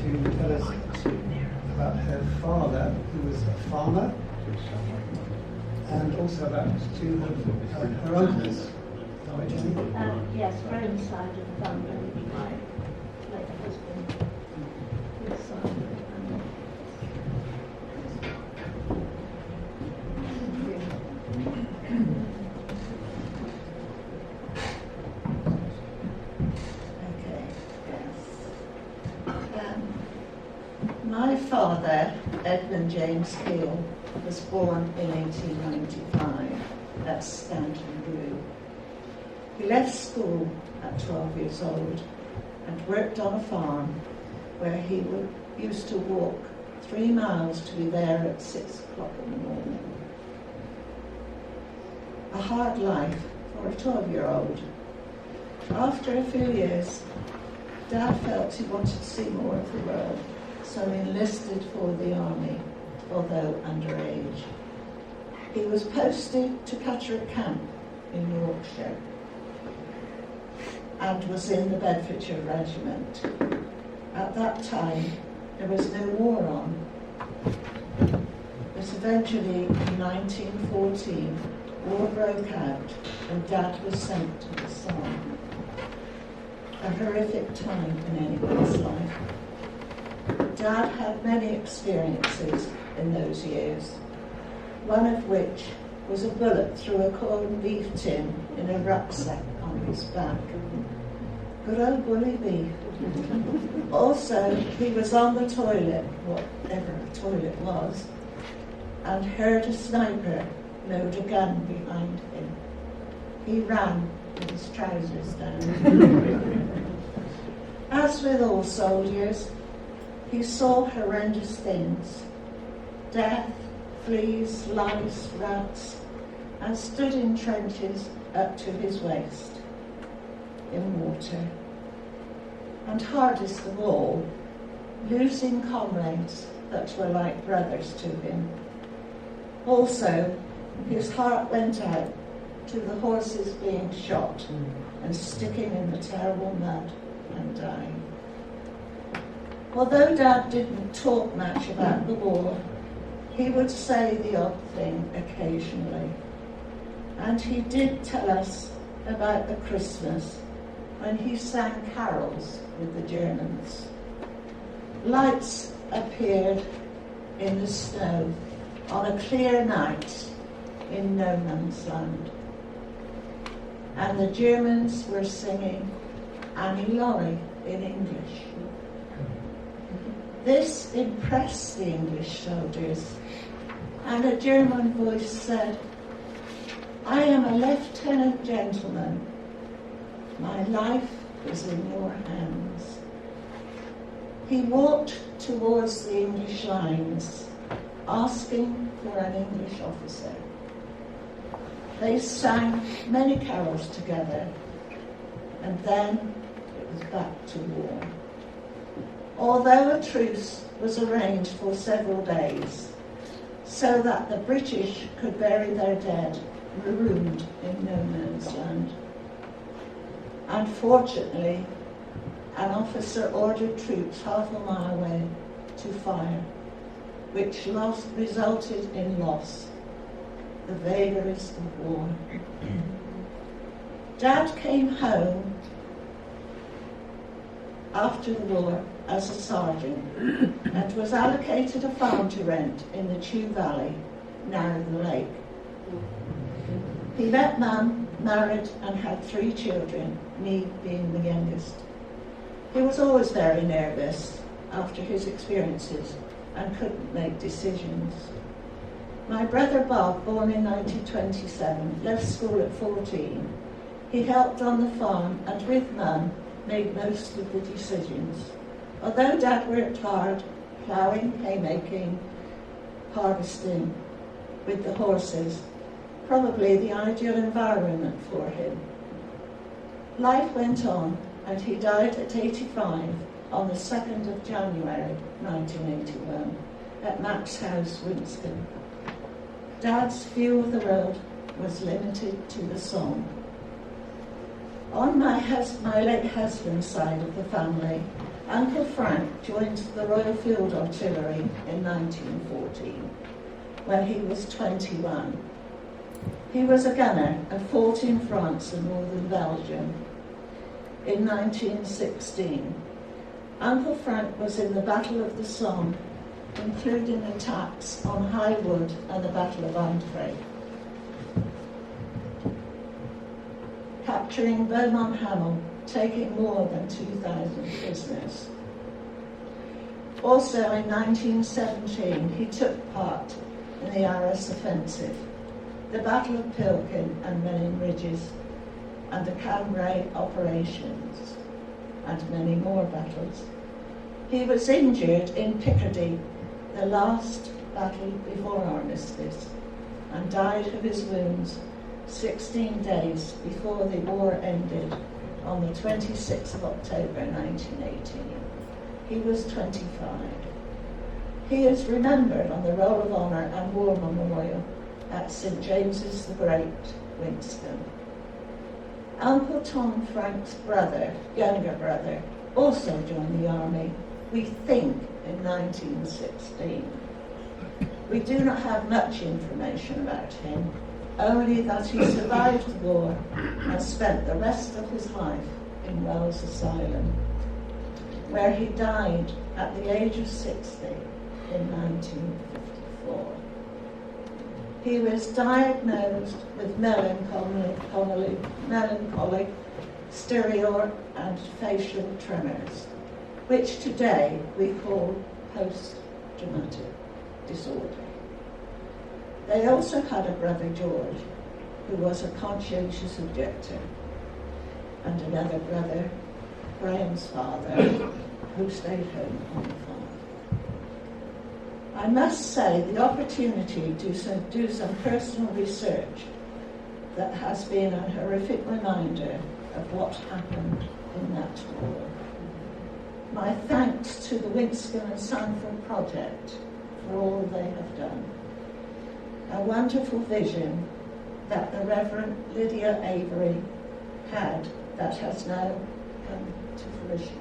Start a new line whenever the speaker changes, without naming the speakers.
to tell us about her father, who was a farmer, and also about two of her uncles. Is that right, Jenny?
Yes, Graham's side of the family, my late husband, his side of the family.
Okay, yes. My father, Edmund James Keel, was born in 1895 at Stanton Brew. He left school at 12 years old and worked on a farm where he used to walk 3 miles to be there at 6 o'clock in the morning. A hard life for a 12-year-old. After a few years, Dad felt he wanted to see more of the world, so he enlisted for the army, although underage. He was posted to Catterick Camp in Yorkshire and was in the Bedfordshire Regiment. At that time, there was no war on. But eventually, in 1914, war broke out and Dad was sent to the Somme. A horrific time in anyone's life. Dad had many experiences in those years, one of which was a bullet through a corned beef tin in a rucksack on his back. Good old bully beef. Also, he was on the toilet, whatever a toilet was, and heard a sniper load a gun behind him. He ran with his trousers down. As with all soldiers, he saw horrendous things: death, fleas, lice, rats, and stood in trenches up to his waist in water. And hardest of all, losing comrades that were like brothers to him. Also, his heart went out to the horses being shot and sticking in the terrible mud and dying. Although Dad didn't talk much about the war, he would say the odd thing occasionally. And he did tell us about the Christmas when he sang carols with the Germans. Lights appeared in the snow on a clear night in no man's land. And the Germans were singing Annie Laurie in English. This impressed the English soldiers, and a German voice said, "I am a lieutenant gentleman. My life is in your hands." He walked towards the English lines, asking for an English officer. They sang many carols together, and then it was back to war. Although a truce was arranged for several days, so that the British could bury their dead marooned in no man's land. Unfortunately, an officer ordered troops half a mile away to fire, which resulted in loss. The vagaries of war. Dad came home after the war as a sergeant and was allocated a farm to rent in the Chew Valley, now the lake. He met Mum, married and had 3 children, me being the youngest. He was always very nervous after his experiences and couldn't make decisions. My brother Bob, born in 1927, left school at 14. He helped on the farm and with Mum made most of the decisions. Although Dad worked hard, ploughing, haymaking, harvesting with the horses, probably the ideal environment for him. Life went on and he died at 85 on the 2nd of January 1981 at Mac's house, Winston. Dad's view of the world was limited to the song. On my late husband's side of the family, Uncle Frank joined the Royal Field Artillery in 1914 when he was 21. He was a gunner and fought in France and northern Belgium. In 1916, Uncle Frank was in the Battle of the Somme, including attacks on High Wood and the Battle of Ypres, capturing Beaumont Hamel, taking more than 2,000 prisoners. Also in 1917, he took part in the Arras Offensive, the Battle of Pilkin and Menin Ridges, and the Cambrai operations, and many more battles. He was injured in Picardy, the last battle before armistice, and died of his wounds 16 days before the war ended on the 26th of October 1918. He was 25. He is remembered on the Roll of Honour and War Memorial at St James's the Great, Winston. Uncle Tom Frank's brother, younger brother, also joined the army, we think in 1916. We do not have much information about him, only that he survived the war and spent the rest of his life in Wells Asylum, where he died at the age of 60 in 1954. He was diagnosed with melancholy, stereo and facial tremors, which today we call post-traumatic disorder. They also had a brother, George, who was a conscientious objector, and another brother, Graham's father, who stayed home on the farm. I must say the opportunity to do some personal research that has been a horrific reminder of what happened in that war. My thanks to the Winston and Sanford Project for all they have done. A wonderful vision that the Reverend Lydia Avery had that has now come to fruition.